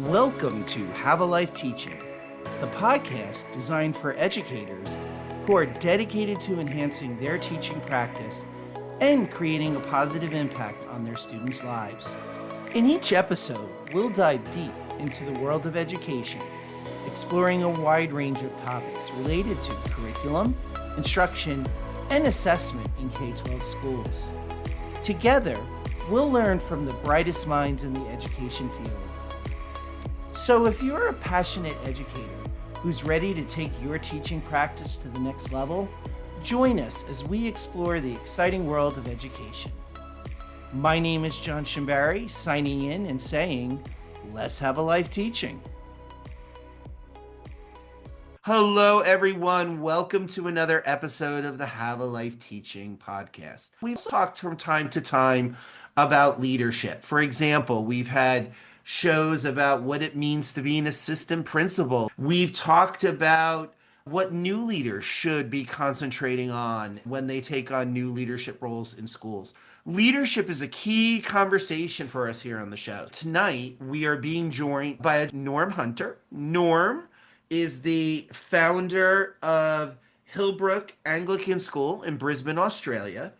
Welcome to Have a Life Teaching, the podcast designed for educators who are dedicated to enhancing their teaching practice and creating a positive impact on their students' lives. In each episode, we'll dive deep into the world of education, exploring a wide range of topics related to curriculum, instruction, and assessment in K-12 schools. Together, we'll learn from the brightest minds in the education field. So if you're a passionate educator who's ready to take your teaching practice to the next level, join us as we explore the exciting world of education. My name is John Shimbari, signing in and saying, let's have a life teaching. Hello, everyone. Welcome to another episode of the Have a Life Teaching podcast. We've talked from time to time about leadership. For example, we've had shows about what it means to be an assistant principal. We've talked about what new leaders should be concentrating on when they take on new leadership roles in schools. Leadership is a key conversation for us here on the show. Tonight, we are being joined by Norm Hunter. Norm is the founder of Hillbrook Anglican School in Brisbane, Australia.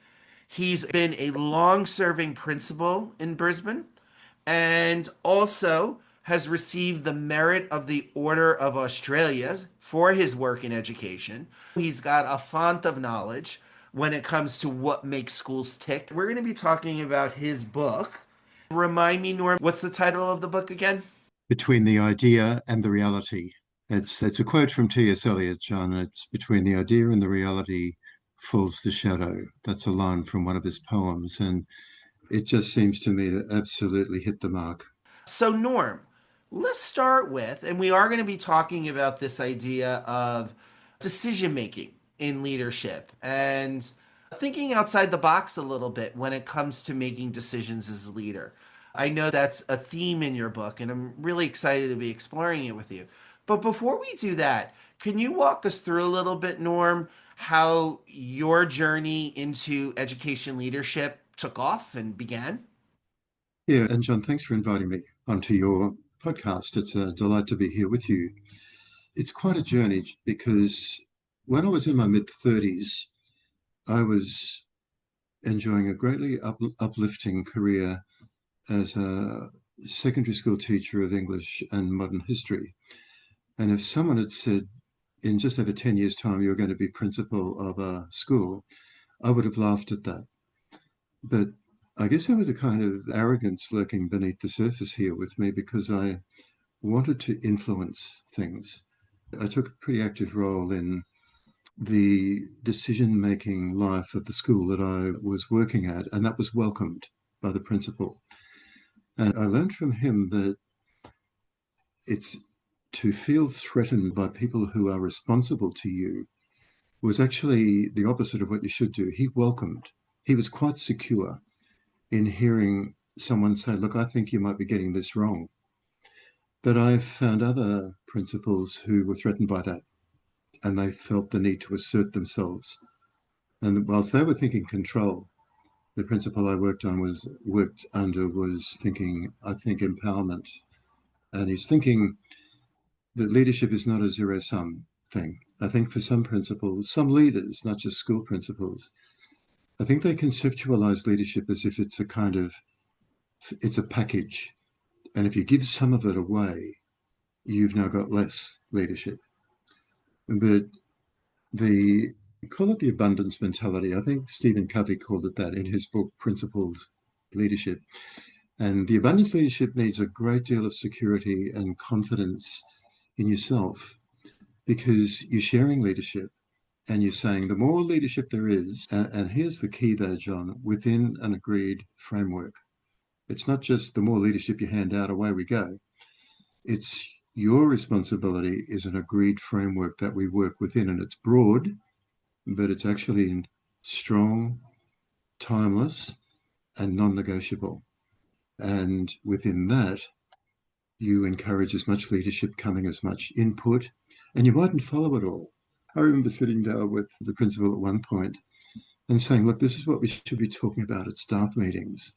He's been a long-serving principal in Brisbane and also has received the Merit of the Order of Australia for his work in education. He's got a font of knowledge when it comes to what makes schools tick. We're going to be talking about his book. Remind me, Norm, what's the title of the book again? Between the Idea and the Reality. It's a quote from T.S. Eliot, John. It's between the idea and the reality falls the shadow. That's a line from one of his poems, and it just seems to me to absolutely hit the mark. So, Norm, let's start with, and we are going to be talking about this idea of decision making in leadership and thinking outside the box a little bit when it comes to making decisions as a leader. I know that's a theme in your book, and I'm really excited to be exploring it with you. But before we do that, can you walk us through a little bit, Norm, how your journey into education leadership took off and began? Yeah, and John, thanks for inviting me onto your podcast. It's a delight to be here with you. It's quite a journey because when I was in my mid-30s, I was enjoying a greatly uplifting career as a secondary school teacher of English and modern history. And if someone had said, in just over 10 years' time, you're going to be principal of a school, I would have laughed at that. But I guess there was a kind of arrogance lurking beneath the surface here with me because I wanted to influence things. I took a pretty active role in the decision-making life of the school that I was working at, and that was welcomed by the principal. And I learned from him that it's to feel threatened by people who are responsible to you was actually the opposite of what you should do. He welcomed. He was quite secure in hearing someone say, look, I think you might be getting this wrong. But I've found other principals who were threatened by that, and they felt the need to assert themselves. And whilst they were thinking control, the principal I worked under was thinking, I think, empowerment. And he's thinking that leadership is not a zero-sum thing. I think for some principals, some leaders, not just school principals, I think they conceptualize leadership as if it's a package. And if you give some of it away, you've now got less leadership. But call it the abundance mentality. I think Stephen Covey called it that in his book, Principled Leadership. And the abundance leadership needs a great deal of security and confidence in yourself because you're sharing leadership and you're saying the more leadership there is, and here's the key there, John, within an agreed framework. It's not just the more leadership you hand out, away we go. It's your responsibility is an agreed framework that we work within, and it's broad, but it's actually strong, timeless, and non-negotiable. And within that, you encourage as much leadership coming, as much input, and you mightn't follow it all. I remember sitting down with the principal at one point and saying, look, this is what we should be talking about at staff meetings.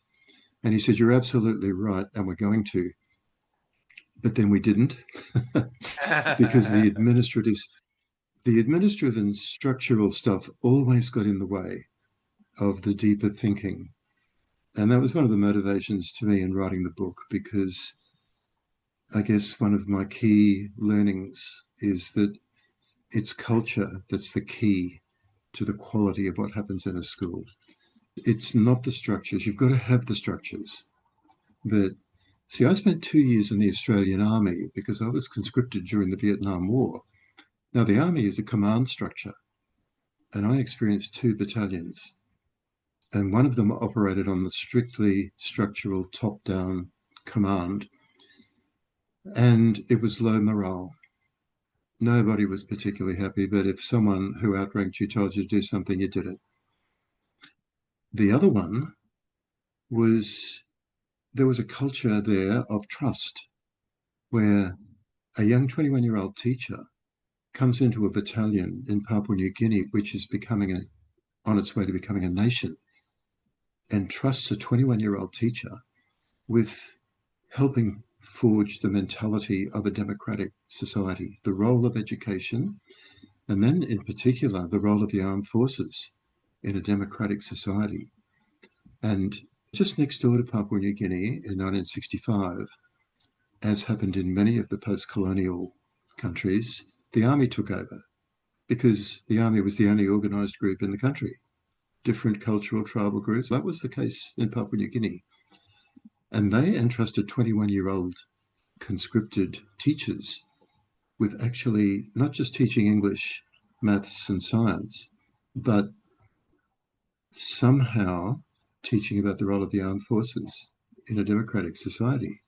And he said, you're absolutely right, and we're going to. but then we didn't because the administrative and structural stuff always got in the way of the deeper thinking. And that was one of the motivations to me in writing the book, because I guess one of my key learnings is that it's culture that's the key to the quality of what happens in a school. It's not the structures. You've got to have the structures. But see, I spent 2 years in the Australian Army because I was conscripted during the Vietnam War. Now, the Army is a command structure, and I experienced two battalions, and one of them operated on the strictly structural top down command, and it was low morale. Nobody was particularly happy, but if someone who outranked you told you to do something, you did it. The other one was there was a culture there of trust where a young 21-year-old teacher comes into a battalion in Papua New Guinea, which is on its way to becoming a nation, and trusts a 21-year-old teacher with helping forge the mentality of a democratic society, the role of education, and then in particular, the role of the armed forces in a democratic society. And just next door to Papua New Guinea in 1965, as happened in many of the post-colonial countries, the army took over because the army was the only organised group in the country. Different cultural tribal groups. That was the case in Papua New Guinea. And they entrusted 21-year-old conscripted teachers with actually not just teaching English, maths, and science, but somehow teaching about the role of the armed forces in a democratic society.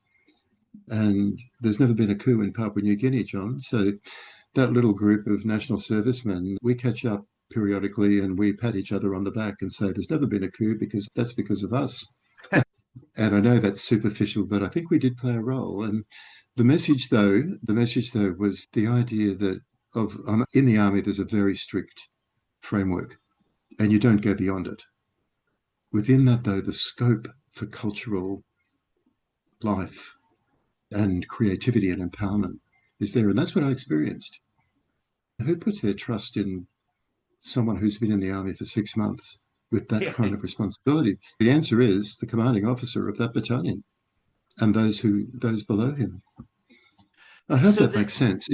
And there's never been a coup in Papua New Guinea, John. So that little group of national servicemen, we catch up periodically and we pat each other on the back and say, there's never been a coup because that's because of us. And I know that's superficial, but I think we did play a role. And the message though was the idea that in the army, there's a very strict framework and you don't go beyond it. Within that, though, the scope for cultural life and creativity and empowerment is there. And that's what I experienced. Who puts their trust in someone who's been in the army for 6 months with that Yeah. kind of responsibility? The answer is the commanding officer of that battalion and those below him. I hope So that that makes sense.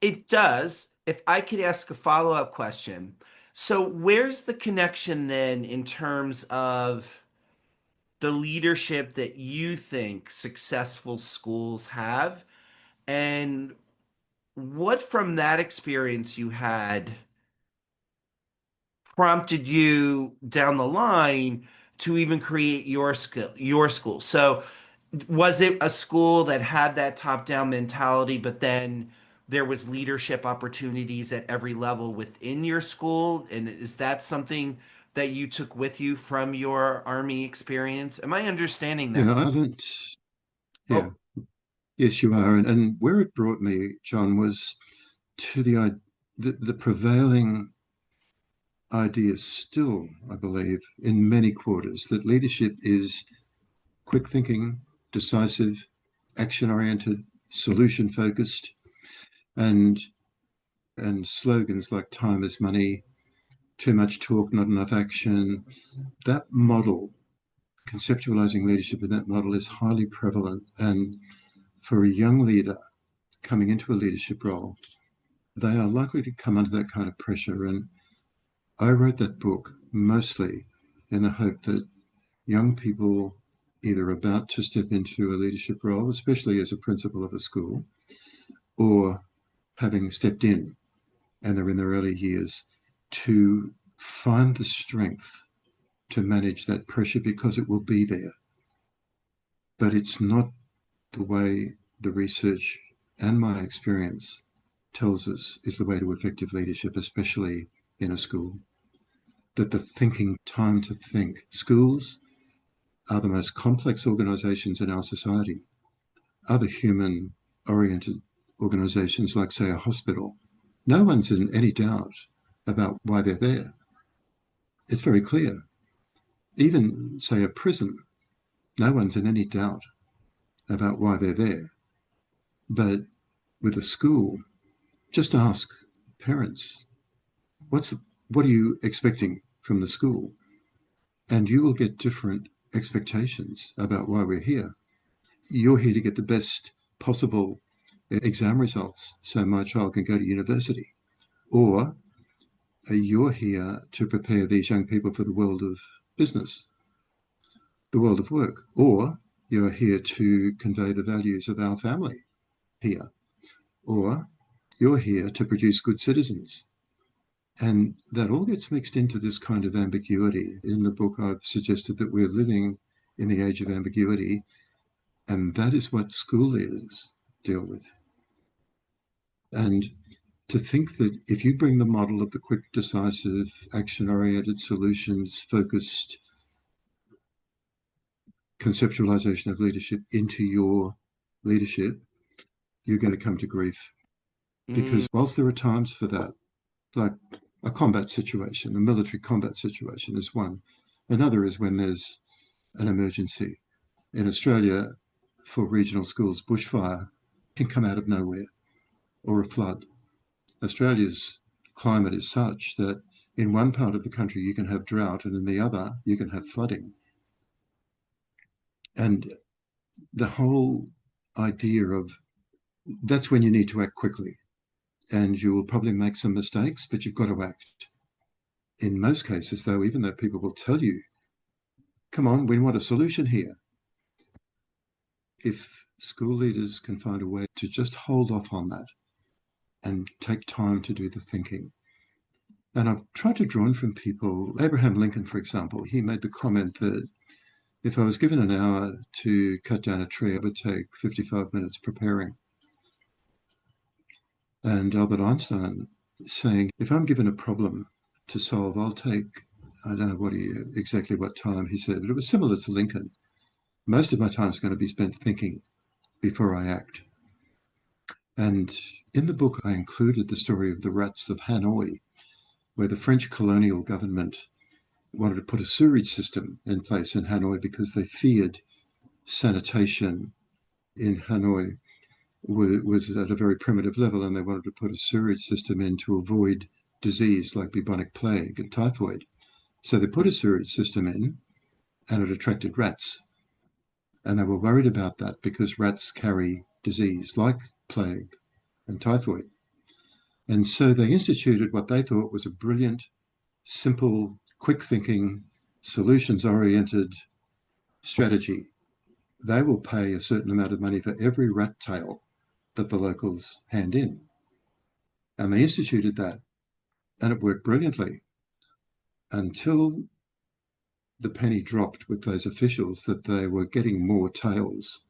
it does. If I could ask a follow-up question. So where's the connection then in terms of the leadership that you think successful schools have? And what from that experience you had prompted you down the line to even create your school? So was it a school that had that top-down mentality, but then there was leadership opportunities at every level within your school? And is that something that you took with you from your army experience? Am I understanding Yeah, that? I haven't. Yeah, Oh, yes, you are. And where it brought me, John, was to the prevailing idea still, I believe, in many quarters that leadership is quick thinking, decisive, action oriented, solution focused, and slogans like time is money, too much talk, not enough action. That model, conceptualizing leadership in that model, is highly prevalent. And for a young leader coming into a leadership role, they are likely to come under that kind of pressure. And I wrote that book mostly in the hope that young people, either about to step into a leadership role, especially as a principal of a school, or having stepped in and they're in their early years, to find the strength to manage that pressure because it will be there. But it's not the way the research and my experience tells us is the way to effective leadership, especially in a school. That the thinking, time to think. Schools are the most complex organizations in our society. Other human oriented organizations, like, say, a hospital, no one's in any doubt about why they're there. It's very clear. Even, say, a prison, no one's in any doubt about why they're there. But with a school, just ask parents, what are you expecting from the school? And you will get different expectations about why we're here. You're here to get the best possible exam results so my child can go to university. Or you're here to prepare these young people for the world of business, the world of work. Or you're here to convey the values of our family here. Or you're here to produce good citizens. And that all gets mixed into this kind of ambiguity. In the book, I've suggested that we're living in the age of ambiguity, and that is what school leaders deal with. And to think that if you bring the model of the quick, decisive, action-oriented, solutions-focused conceptualization of leadership into your leadership, you're going to come to grief. Mm, Because whilst there are times for that, like a combat situation, a military combat situation is one. Another is when there's an emergency. In Australia, for regional schools, bushfire can come out of nowhere, or a flood. Australia's climate is such that in one part of the country you can have drought, and in the other you can have flooding. And the whole idea of that's when you need to act quickly. And you will probably make some mistakes, but you've got to act. In most cases, though, even though people will tell you, come on, we want a solution here. If school leaders can find a way to just hold off on that and take time to do the thinking. And I've tried to draw in from people, Abraham Lincoln, for example, he made the comment that if I was given an hour to cut down a tree, it would take 55 minutes preparing. And Albert Einstein saying, if I'm given a problem to solve, I'll take, I don't know exactly what time he said, but it was similar to Lincoln. Most of my time is going to be spent thinking before I act. And in the book, I included the story of the rats of Hanoi, where the French colonial government wanted to put a sewerage system in place in Hanoi because they feared sanitation in Hanoi was at a very primitive level, and they wanted to put a sewerage system in to avoid disease like bubonic plague and typhoid. So they put a sewerage system in, and it attracted rats. And they were worried about that because rats carry disease like plague and typhoid. And so they instituted what they thought was a brilliant, simple, quick thinking, solutions oriented strategy. They will pay a certain amount of money for every rat tail that the locals hand in. And they instituted that, and it worked brilliantly until the penny dropped with those officials that they were getting more tails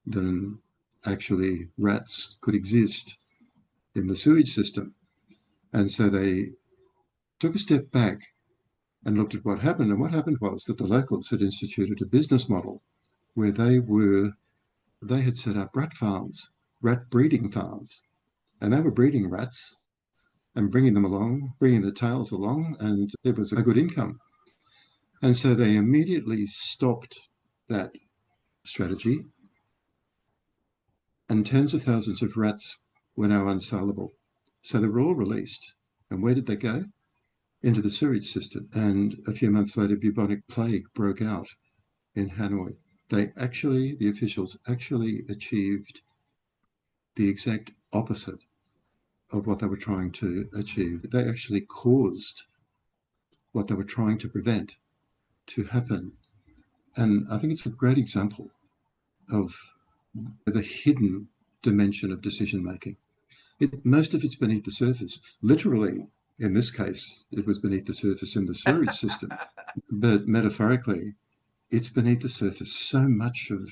than actually rats could exist in the sewage system. And so they took a step back and looked at what happened. And what happened was that the locals had instituted a business model where they had set up rat farms, rat breeding farms, and they were breeding rats and bringing them along, bringing the tails along, and it was a good income. And so they immediately stopped that strategy, and tens of thousands of rats were now unsaleable. So they were all released. And where did they go? Into the sewage system. And a few months later, bubonic plague broke out in Hanoi. The officials actually achieved the exact opposite of what they were trying to achieve. They actually caused what they were trying to prevent to happen. And I think it's a great example of the hidden dimension of decision making. Most of it's beneath the surface. Literally, in this case, it was beneath the surface in the sewerage system. But metaphorically, it's beneath the surface. So much of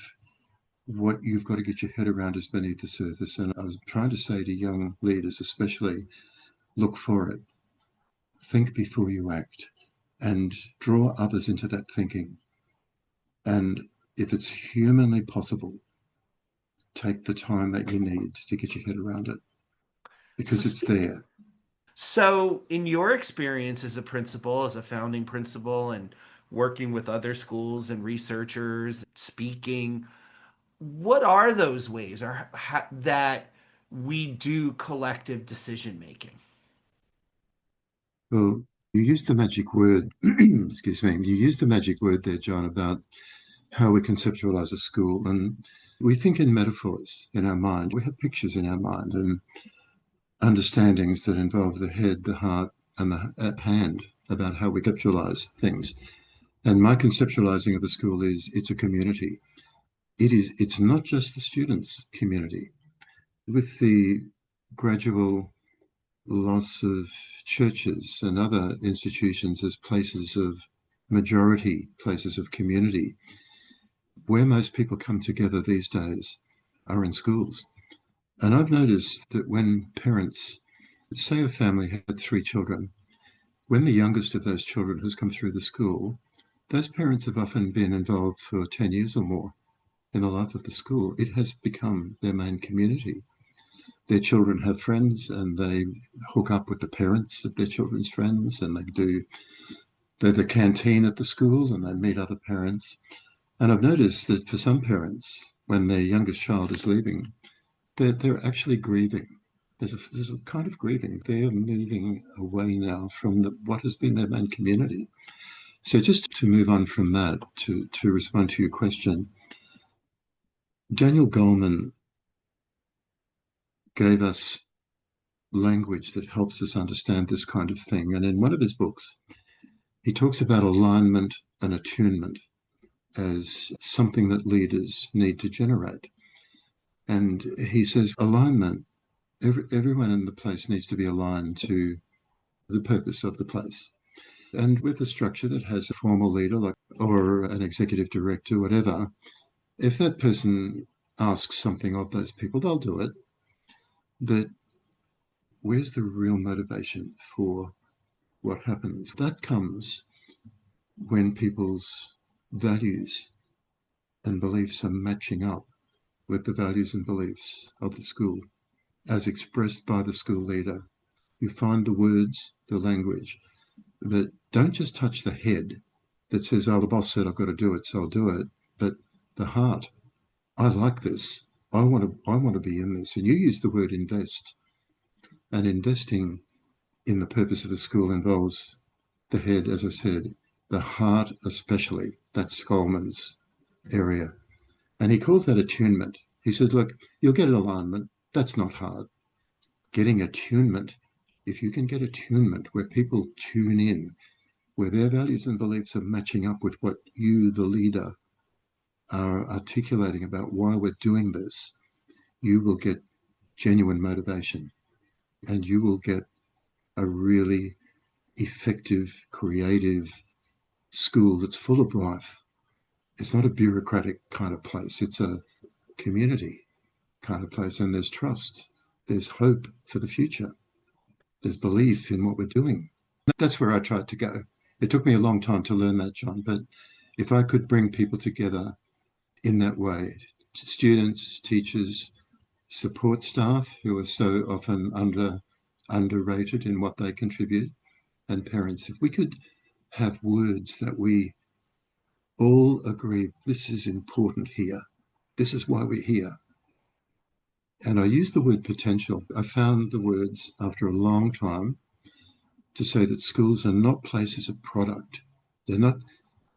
what you've got to get your head around is beneath the surface. And I was trying to say to young leaders, especially, look for it. Think before you act and draw others into that thinking. And if it's humanly possible, take the time that you need to get your head around it so, because it's there. so, in your experience as a principal, as a founding principal, and working with other schools and researchers, speaking, what are those ways that we do collective decision making? Well, you used the magic word, excuse me, you used the magic word there, John, about how we conceptualize a school. And we think in metaphors in our mind. We have pictures in our mind and understandings that involve the head, the heart, and the hand about how we conceptualize things. And my conceptualizing of a school is it's a community. It's not just the students' community. With the gradual loss of churches and other institutions as places of majority, places of community, where most people come together these days are in schools. And I've noticed that when parents, say a family had 3 children, when the youngest of those children has come through the school, those parents have often been involved for 10 years or more in the life of the school. It has become their main community. Their children have friends and they hook up with the parents of their children's friends, and they're the canteen at the school and they meet other parents. And I've noticed that for some parents, when their youngest child is leaving, they're actually grieving. There's a kind of grieving. They're moving away now from what has been their main community. So just to move on from that, to respond to your question, Daniel Goleman gave us language that helps us understand this kind of thing. And in one of his books, he talks about alignment and attunement as something that leaders need to generate. And he says alignment, everyone in the place needs to be aligned to the purpose of the place. And with a structure that has a formal leader or an executive director, whatever, if that person asks something of those people, they'll do it. But where's the real motivation for what happens? That comes when people's values and beliefs are matching up with the values and beliefs of the school as expressed by the school leader. You find the words, the language that don't just touch the head that says, oh, the boss said I've got to do it, so I'll do it, but the heart. I like this. I want to be in this. And you use the word invest. And investing in the purpose of a school involves the head, as I said, the heart especially. That's Goleman's area. And he calls that attunement. He said, look, you'll get an alignment. That's not hard. Getting attunement, if you can get attunement where people tune in, where their values and beliefs are matching up with what you, the leader, are articulating about why we're doing this, you will get genuine motivation and you will get a really effective, creative school that's full of life. It's not a bureaucratic kind of place. It's a community kind of place. And there's trust. There's hope for the future. There's belief in what we're doing. That's where I tried to go. It took me a long time to learn that, John. But if I could bring people together in that way, students, teachers, support staff who are so often underrated in what they contribute, and parents, if we could have words that we all agree this is important here, this is why we're here. And I use the word potential. I found the words after a long time to say that schools are not places of product. They're not,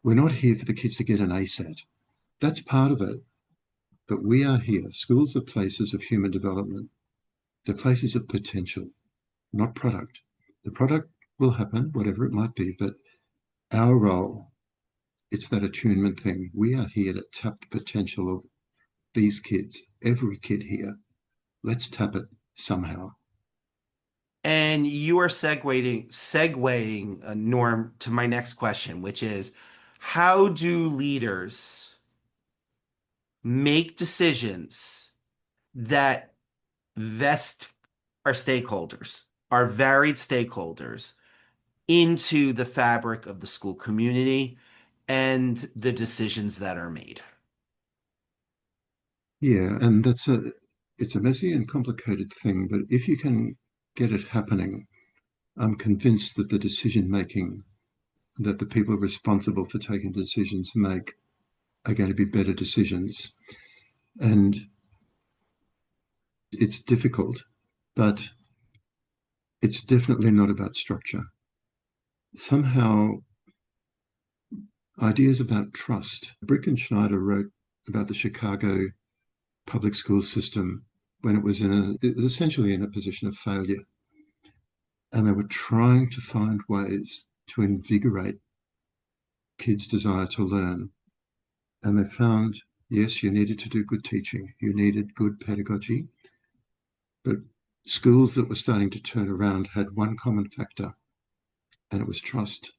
we're not here for the kids to get an ASAT. That's part of it. But we are here. Schools are places of human development. They're places of potential, not product. The product will happen, whatever it might be, but our role, it's that attunement thing. We are here to tap the potential of these kids, every kid here. Let's tap it somehow. And you are segueing Norm, to my next question, which is how do leaders make decisions that vest our stakeholders, our varied stakeholders, into the fabric of the school community and the decisions that are made? Yeah, and it's a messy and complicated thing, but if you can get it happening, I'm convinced that the decision making that the people responsible for taking decisions make are going to be better decisions. And it's difficult, but it's definitely not about structure. Somehow, ideas about trust. Brick and Schneider wrote about the Chicago public school system when it was essentially in a position of failure. And they were trying to find ways to invigorate kids' desire to learn. And they found, yes, you needed to do good teaching, you needed good pedagogy, but schools that were starting to turn around had one common factor, and it was trust.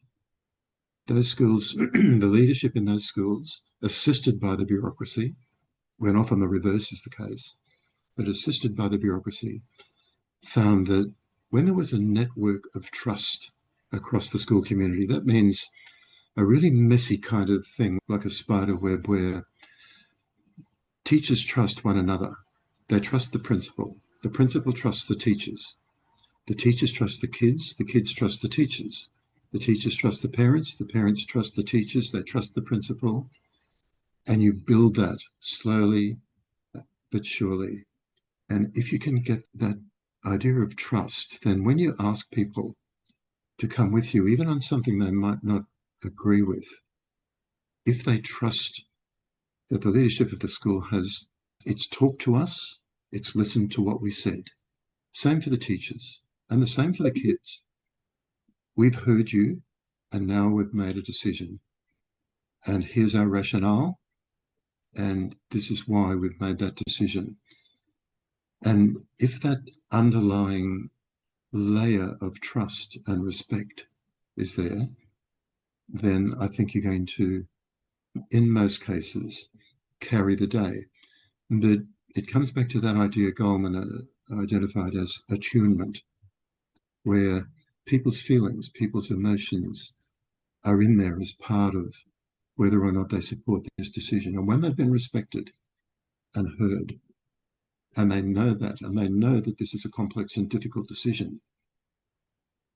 Those schools, the leadership in those schools, assisted by the bureaucracy, when often the reverse is the case, but assisted by the bureaucracy, found that when there was a network of trust across the school community, that means a really messy kind of thing, like a spider web, where teachers trust one another. They trust the principal trusts the teachers trust the kids trust the teachers trust the parents trust the teachers, they trust the principal, and you build that slowly but surely. And if you can get that idea of trust, then when you ask people to come with you, even on something they might not agree with, if they trust that the leadership of the school has, it's talked to us, it's listened to what we said. Same for the teachers and the same for the kids. We've heard you and now we've made a decision. And here's our rationale. And this is why we've made that decision. And if that underlying layer of trust and respect is there, then I think you're going to, in most cases, carry the day. But it comes back to that idea Goldman identified as attunement, where people's feelings, people's emotions are in there as part of whether or not they support this decision. And when they've been respected and heard, and they know that, and they know that this is a complex and difficult decision,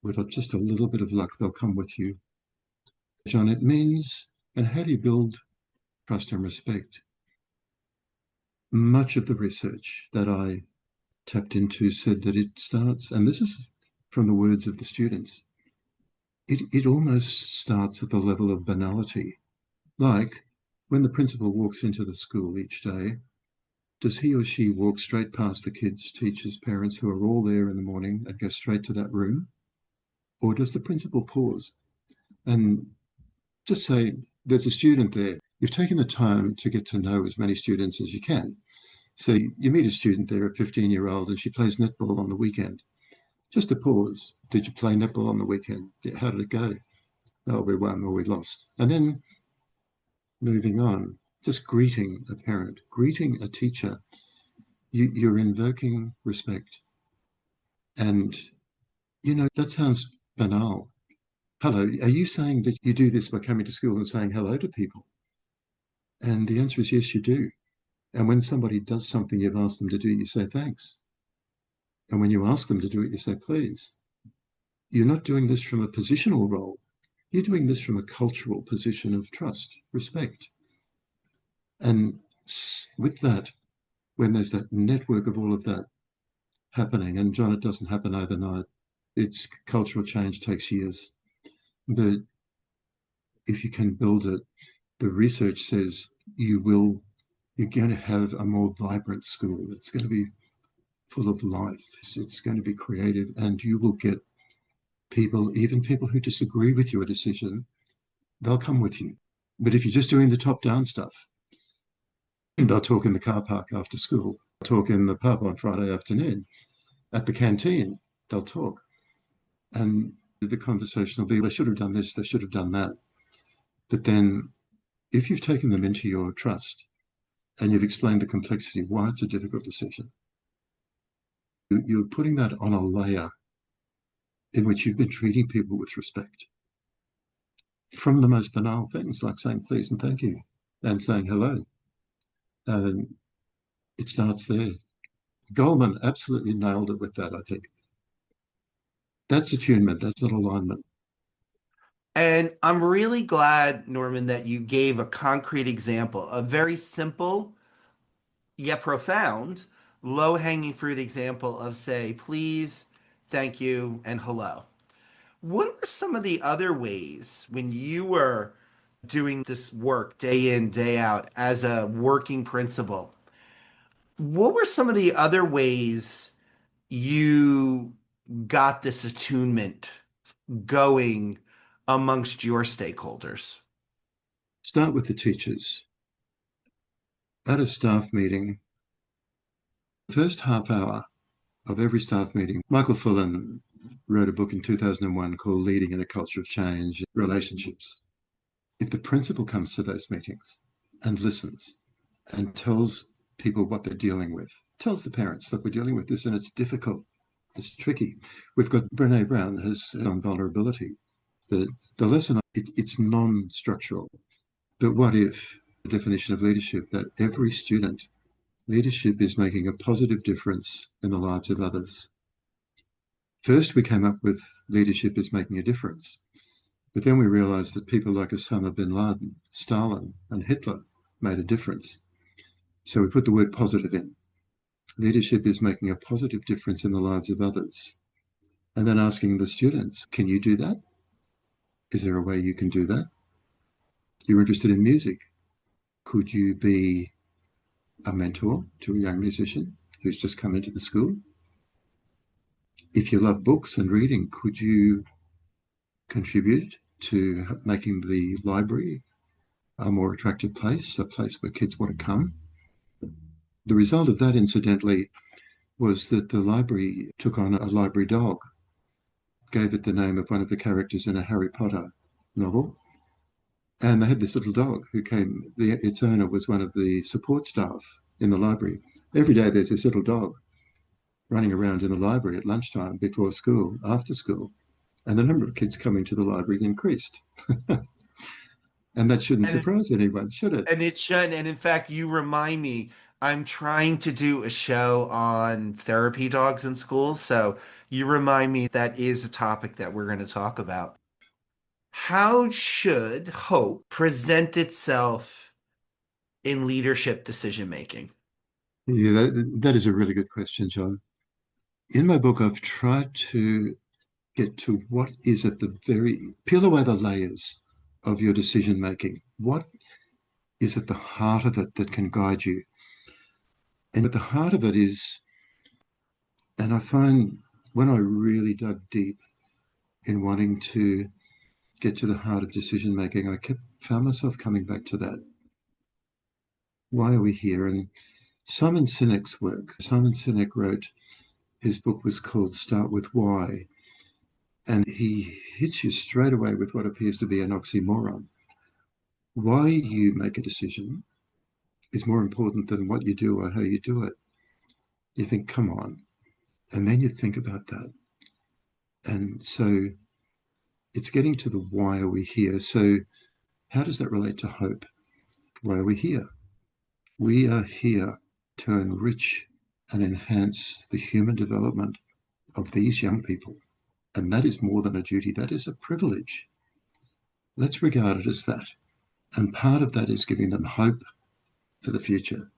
with just a little bit of luck, they'll come with you. John, it means, and how do you build trust and respect? Much of the research that I tapped into said that it starts, and this is from the words of the students, it almost starts at the level of banality. Like when the principal walks into the school each day, does he or she walk straight past the kids, teachers, parents who are all there in the morning and go straight to that room? Or does the principal pause and just say, there's a student there. You've taken the time to get to know as many students as you can. So you meet a student there, a 15-year-old, and she plays netball on the weekend. Just a pause. Did you play netball on the weekend? How did it go? Oh, we won or we lost. And then moving on, just greeting a parent, greeting a teacher. You're invoking respect. And, that sounds banal. Hello, are you saying that you do this by coming to school and saying hello to people? And the answer is yes, you do. And when somebody does something you've asked them to do, you say thanks. And when you ask them to do it, you say please. You're not doing this from a positional role. You're doing this from a cultural position of trust, respect. And with that, when there's that network of all of that happening, and John, it doesn't happen overnight. It's cultural change takes years. But if you can build it, the research says you're going to have a more vibrant school. It's going to be full of life. It's going to be creative, and you will get people, even people who disagree with your decision, they'll come with you. But if you're just doing the top-down stuff, they'll talk in the car park after school, talk in the pub on Friday afternoon, at the canteen, they'll talk. And the conversation will be, they should have done this, they should have done that. But then if you've taken them into your trust and you've explained the complexity of why it's a difficult decision, you're putting that on a layer in which you've been treating people with respect. From the most banal things like saying please and thank you and saying hello. It starts there. Goldman absolutely nailed it with that, I think. That's attunement, that's an alignment. And I'm really glad, Norman, that you gave a concrete example, a very simple yet profound, low hanging fruit example of, say, please, thank you, and hello. What were some of the other ways when you were doing this work day in, day out as a working principal? What were some of the other ways you got this attunement going amongst your stakeholders? Start with the teachers. At a staff meeting, the first half hour of every staff meeting, Michael Fullan wrote a book in 2001 called Leading in a Culture of Change, Relationships. If the principal comes to those meetings and listens and tells people what they're dealing with, tells the parents, look, we're dealing with this and it's difficult, it's tricky. We've got Brene Brown has on vulnerability. The lesson, it's non-structural. But what if the definition of leadership that every student, leadership is making a positive difference in the lives of others. First, we came up with leadership is making a difference. But then we realized that people like Osama bin Laden, Stalin, and Hitler made a difference. So we put the word positive in. Leadership is making a positive difference in the lives of others. And then asking the students, can you do that? Is there a way you can do that? You're interested in music. Could you be a mentor to a young musician who's just come into the school? If you love books and reading, could you contribute to making the library a more attractive place, a place where kids want to come? The result of that, incidentally, was that the library took on a library dog, gave it the name of one of the characters in a Harry Potter novel. And they had this little dog who came, its owner was one of the support staff in the library. Every day there's this little dog running around in the library at lunchtime, before school, after school. And the number of kids coming to the library increased. And that shouldn't And surprise anyone, should it? And it should. And in fact, you remind me, I'm trying to do a show on therapy dogs in schools. So you remind me that is a topic that we're going to talk about. How should hope present itself in leadership decision making? Yeah, that is a really good question, John. In my book, I've tried to get to what is at the very, peel away the layers of your decision making. What is at the heart of it that can guide you? And at the heart of it is, and I find when I really dug deep in wanting to get to the heart of decision making, found myself coming back to that. Why are we here? And Simon Sinek's work. Simon Sinek wrote, his book was called Start With Why. And he hits you straight away with what appears to be an oxymoron. Why you make a decision is more important than what you do or how you do it. You think, come on. And then you think about that. And so it's getting to the why are we here? So how does that relate to hope? Why are we here? We are here to enrich and enhance the human development of these young people. And that is more than a duty, that is a privilege. Let's regard it as that. And part of that is giving them hope for the future.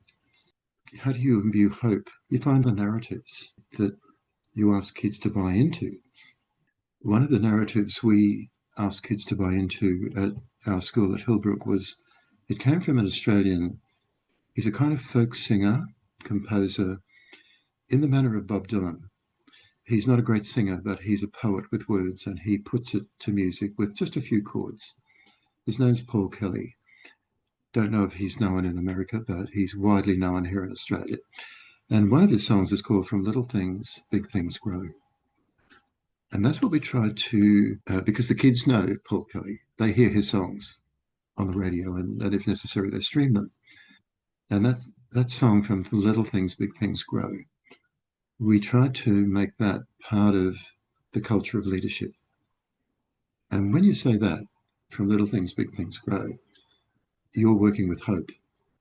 How do you imbue hope? You find the narratives that you ask kids to buy into. One of the narratives we asked kids to buy into at our school at Hillbrook was, it came from an Australian, he's a kind of folk singer, composer, in the manner of Bob Dylan. He's not a great singer, but he's a poet with words, and he puts it to music with just a few chords. His name's Paul Kelly. Don't know if he's known in America, but he's widely known here in Australia. And one of his songs is called From Little Things, Big Things Grow. And that's what we tried to, because the kids know Paul Kelly, they hear his songs on the radio, and if necessary, they stream them. And that song, From Little Things, Big Things Grow, we tried to make that part of the culture of leadership. And when you say that, from little things, big things grow, you're working with hope.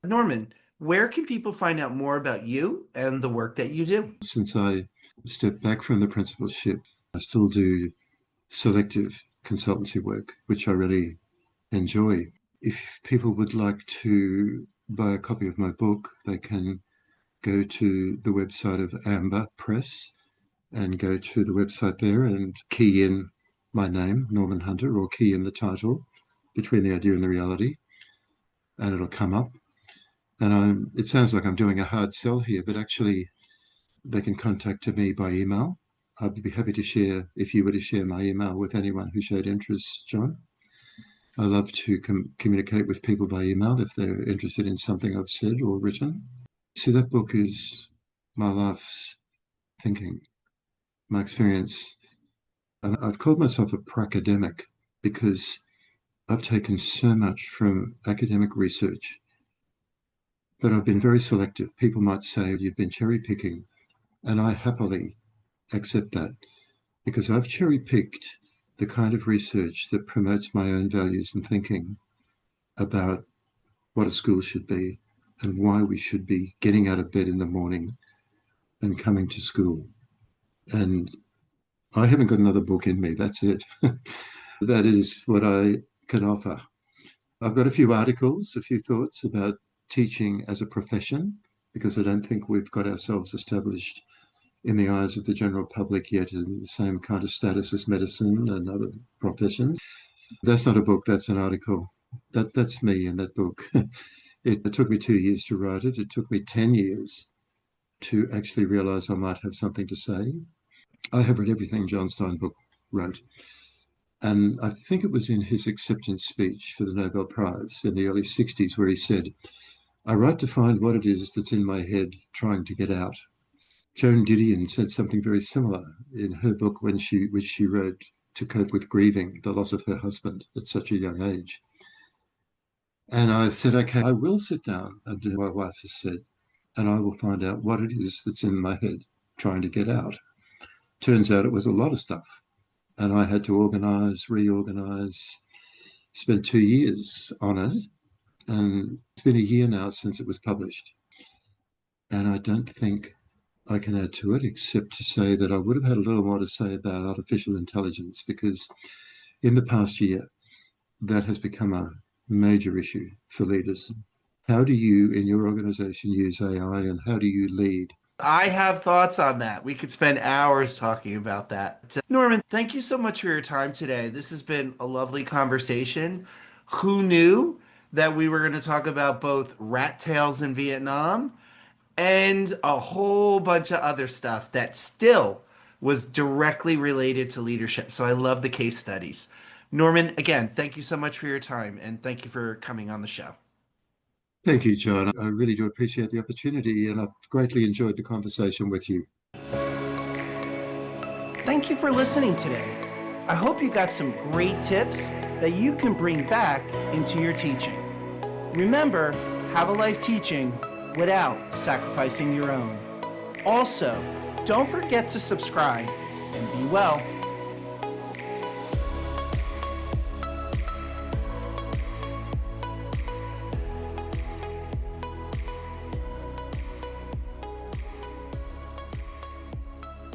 Norman, where can people find out more about you and the work that you do? Since I stepped back from the principalship, I still do selective consultancy work, which I really enjoy. If people would like to buy a copy of my book, they can go to the website of Amber Press and go to the website there and key in my name, Norman Hunter, or key in the title, Between the Idea and the Reality, and it'll come up. And it sounds like I'm doing a hard sell here, but actually they can contact me by email. I'd be happy to share, if you were to share my email with anyone who showed interest, John. I love to communicate with people by email if they're interested in something I've said or written. See, that book is my life's thinking, my experience. And I've called myself a pracademic because I've taken so much from academic research, but I've been very selective. People might say you've been cherry picking, and I happily accept that because I've cherry picked the kind of research that promotes my own values and thinking about what a school should be and why we should be getting out of bed in the morning and coming to school. And I haven't got another book in me. That's it. That is what I can offer. I've got a few articles, a few thoughts about teaching as a profession, because I don't think we've got ourselves established in the eyes of the general public yet in the same kind of status as medicine and other professions. That's not a book, that's an article. That's me in that book. It took me 2 years to write it. It took me 10 years to actually realize I might have something to say. I have read everything John Steinbeck wrote. And I think it was in his acceptance speech for the Nobel Prize in the early 60s where he said, I write to find what it is that's in my head trying to get out. Joan Didion said something very similar in her book which she wrote to cope with grieving the loss of her husband at such a young age. And I said, okay, I will sit down and do what my wife has said, and I will find out what it is that's in my head trying to get out. Turns out it was a lot of stuff. And I had to organize, reorganize, spent 2 years on it. And it's been a year now since it was published. And I don't think I can add to it except to say that I would have had a little more to say about artificial intelligence because in the past year, that has become a major issue for leaders. How do you, in your organization, use AI and how do you lead? I have thoughts on that. We could spend hours talking about that. Norman, thank you so much for your time today. This has been a lovely conversation. Who knew that we were going to talk about both rat tails in Vietnam and a whole bunch of other stuff that still was directly related to leadership. So I love the case studies. Norman, again, thank you so much for your time and thank you for coming on the show. Thank you, John. I really do appreciate the opportunity and I've greatly enjoyed the conversation with you. Thank you for listening today. I hope you got some great tips that you can bring back into your teaching. Remember, have a life teaching without sacrificing your own. Also, don't forget to subscribe and be well.